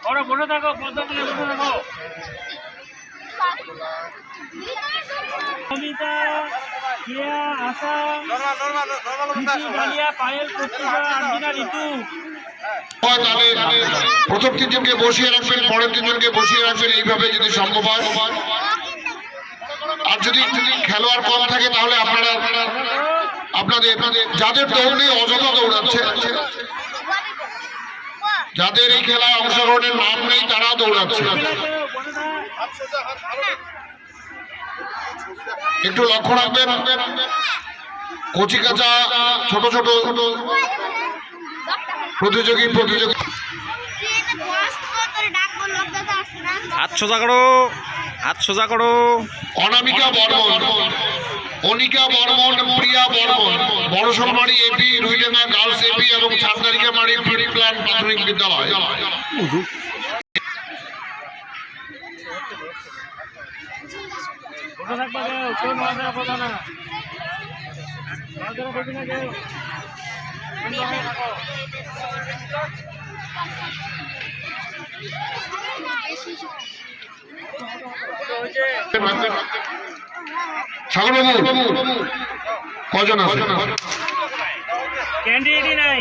ওরা বসে থাকো, বসে থাকো। অমিতা, কেয়া, আশা, পায়েল, প্রত্যুষা, আঞ্জিনা, ঋতু। প্রথম তিনজনকে বসিয়ে রাখবেন, পরের তিনজনকে বসিয়ে রাখবেন, এইভাবে যদি সম্ভব হয়। আর যদি খেলোয়াড় কম থাকে তাহলে আপনাদের যাদের দৌড় নেই অযথা দৌড়াচ্ছে, যাদের এই খেলায় অংশগ্রহণের নাম নেই তারা দৌড়াচ্ছে। একটু লক্ষ্য রাখবেন, কচি কাঁচা ছোট ছোট প্রতিযোগী হাত সোজা করো, হাত সোজা করো। Anamika Barman, Anika Barman, Priya Barman, Barasholmari AP, Ruidanga girls AP এবং ছাত্রালিকামারি প্রি প্ল্যান প্রাথমিক বিদ্যালয়। সাগরবাবু কজন আছে? ক্যান্ডিডেটই নাই।